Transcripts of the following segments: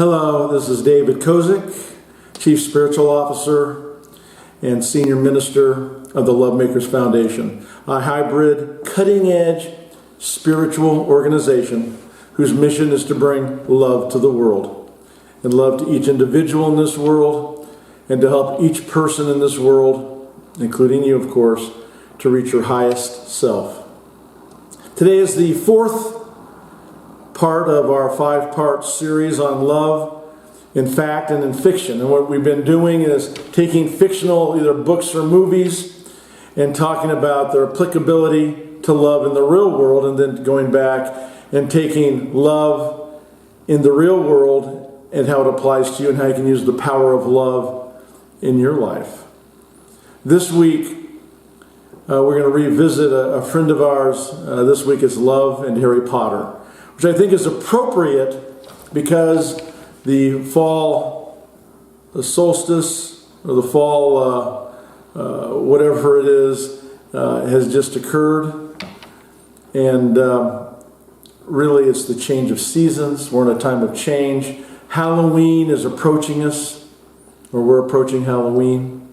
Hello, this is David Kozik, Chief Spiritual Officer and Senior Minister of the LoveMakers Foundation, a hybrid, cutting-edge spiritual organization whose mission is to bring love to the world, and love to each individual in this world, and to help each person in this world, including you, of course, to reach your highest self. Today is the fourth part of our five-part series on love in fact and in fiction. And what we've been doing is taking fictional either books or movies and talking about their applicability to love in the real world, and then going back and taking love in the real world and how it applies to you and how you can use the power of love in your life. This week, we're going to revisit a friend of ours. This week is Love and Harry Potter, which I think is appropriate because the fall, the solstice, or the fall, whatever it is, has just occurred. And really it's the change of seasons. We're in a time of change. Halloween is approaching us, or we're approaching Halloween.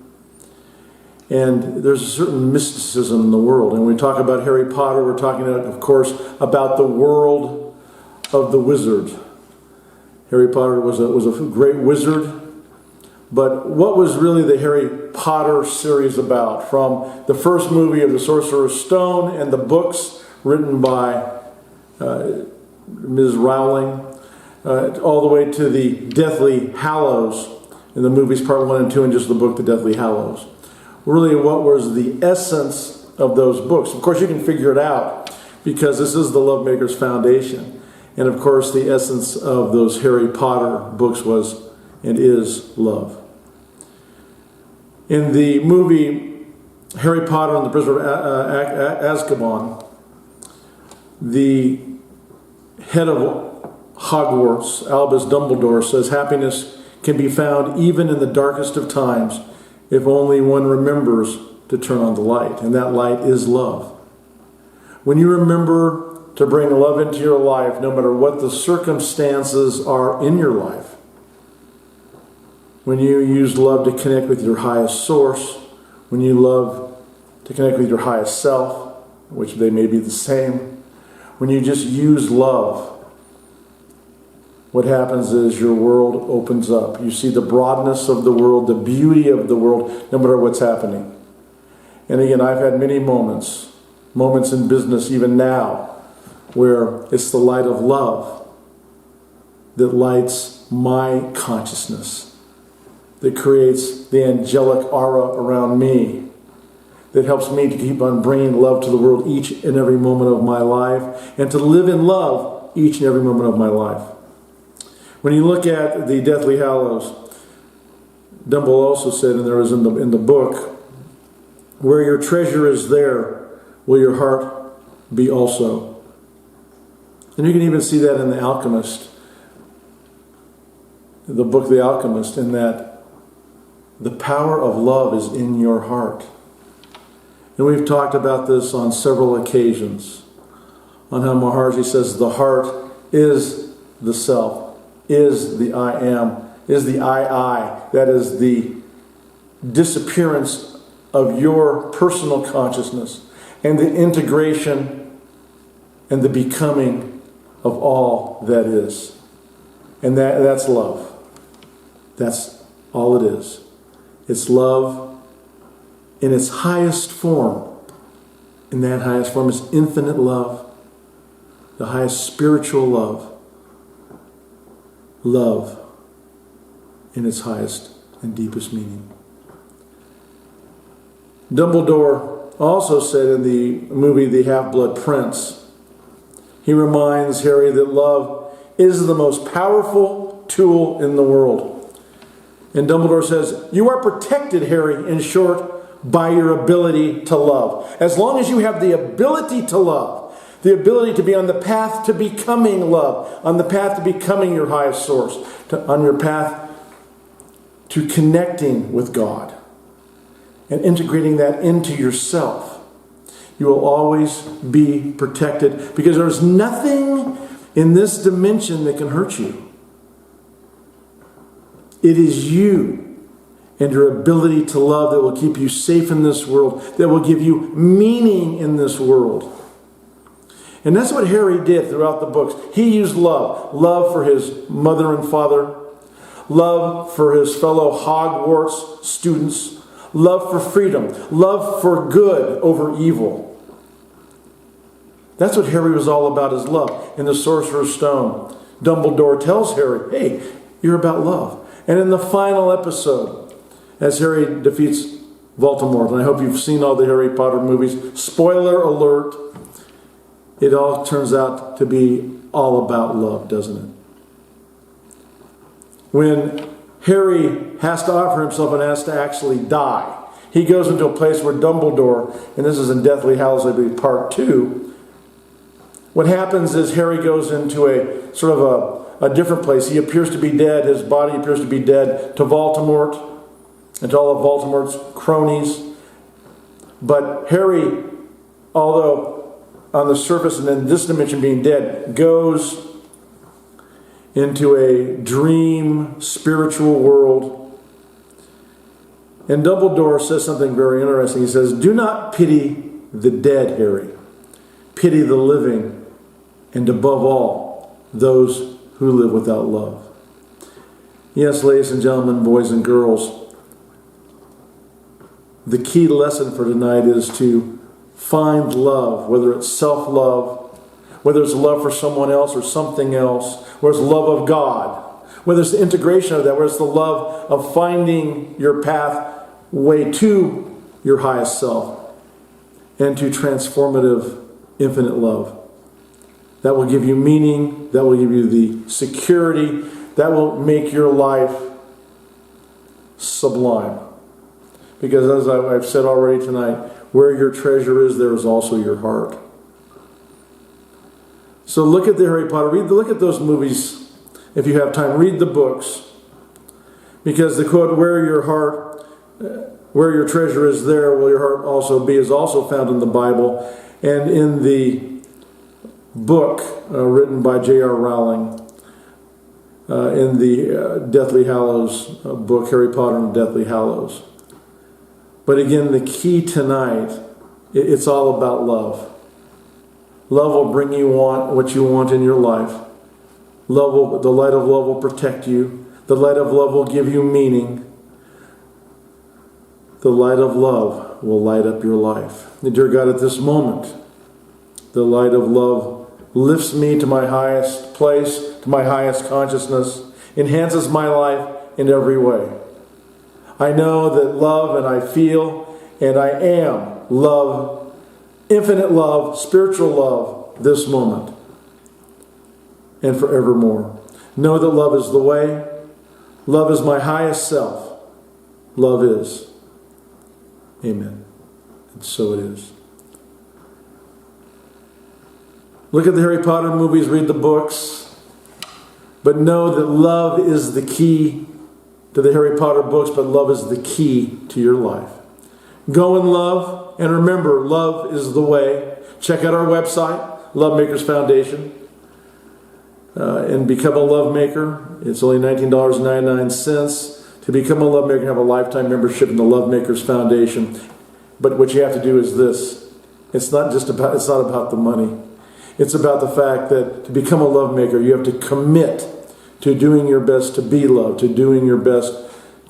And there's a certain mysticism in the world. And when we talk about Harry Potter, we're talking, of course, about the world of the wizard. Harry Potter was a great wizard. But what was really the Harry Potter series about? From the first movie of The Sorcerer's Stone and the books written by Ms. Rowling, all the way to the Deathly Hallows in the movies Part 1 and 2, and just the book, The Deathly Hallows. Really, what was the essence of those books? Of course, you can figure it out because this is the LoveMakers Foundation. And of course, the essence of those Harry Potter books was and is love. In the movie Harry Potter and the Prisoner of Azkaban, the head of Hogwarts, Albus Dumbledore, says happiness can be found even in the darkest of times if only one remembers to turn on the light, and that light is love. When you remember to bring love into your life, no matter what the circumstances are in your life, when you use love to connect with your highest source, when you love to connect with your highest self, which they may be the same, when you just use love, what happens is your world opens up. You see the broadness of the world, the beauty of the world, no matter what's happening. And again, I've had many moments in business even now, where it's the light of love that lights my consciousness, that creates the angelic aura around me, that helps me to keep on bringing love to the world each and every moment of my life, and to live in love each and every moment of my life. When you look at the Deathly Hallows, Dumbledore also said, and there is in the book, where your treasure is, there will your heart be also. And you can even see that in The Alchemist, the book The Alchemist, in that the power of love is in your heart. And we've talked about this on several occasions, on how Maharishi says the heart is the self, is the I am, is the I. That is the disappearance of your personal consciousness and the integration and the becoming of all that is. And that's love. That's all it is. It's love in its highest form. And that highest form is infinite love, the highest spiritual love. Love in its highest and deepest meaning. Dumbledore also said in the movie The Half-Blood Prince, he reminds Harry that love is the most powerful tool in the world. And Dumbledore says, you are protected, Harry, in short, by your ability to love. As long as you have the ability to love, the ability to be on the path to becoming love, on the path to becoming your highest source, on your path to connecting with God and integrating that into yourself, you will always be protected, because there's nothing in this dimension that can hurt you. It is you and your ability to love that will keep you safe in this world, that will give you meaning in this world. And that's what Harry did throughout the books. He used love. Love for his mother and father. Love for his fellow Hogwarts students. Love for freedom. Love for good over evil. That's what Harry was all about, is love. In the Sorcerer's Stone, Dumbledore tells Harry, hey, you're about love. And in the final episode, as Harry defeats Voldemort, and I hope you've seen all the Harry Potter movies, spoiler alert, it all turns out to be all about love, doesn't it? When Harry has to offer himself and has to actually die, he goes into a place where Dumbledore, and this is in Deathly Hallows, I believe, part 2, what happens is Harry goes into a sort of a different place. He appears to be dead. His body appears to be dead to Voldemort and to all of Voldemort's cronies. But Harry, although on the surface and in this dimension being dead, goes into a dream spiritual world. And Dumbledore says something very interesting. He says, do not pity the dead, Harry. Pity the living, and above all, those who live without love. Yes, ladies and gentlemen, boys and girls, the key lesson for tonight is to find love, whether it's self-love, whether it's love for someone else or something else, whether it's love of God, whether it's the integration of that, whether it's the love of finding your pathway to your highest self and to transformative, infinite love. That will give you meaning, that will give you the security, that will make your life sublime. Because as I've said already tonight, where your treasure is, there is also your heart. So look at the Harry Potter, look at those movies if you have time. Read the books. Because the quote, where your treasure is, there will your heart also be, is also found in the Bible and in the book written by J.R. Rowling in the Deathly Hallows book, Harry Potter and the Deathly Hallows. But again, the key tonight, it's all about love. Love will bring you what you want in your life. The light of love will protect you. The light of love will give you meaning. The light of love will light up your life. And dear God, at this moment, the light of love lifts me to my highest place, to my highest consciousness, enhances my life in every way. I know that love, and I feel, and I am love, infinite love, spiritual love, this moment and forevermore. Know that love is the way. Love is my highest self. Love is. Amen. And so it is. Look at the Harry Potter movies, read the books, but know that love is the key to the Harry Potter books, but love is the key to your life. Go in love, and remember, love is the way. Check out our website, LoveMakers Foundation, and become a love maker. It's only $19.99 to become a love maker and have a lifetime membership in the LoveMakers Foundation. But what you have to do is this. It's not about the money. It's about the fact that to become a love maker, you have to commit to doing your best to be loved, to doing your best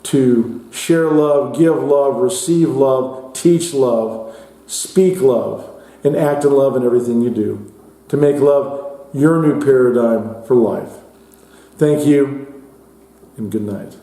to share love, give love, receive love, teach love, speak love, and act in love in everything you do. To make love your new paradigm for life. Thank you, and good night.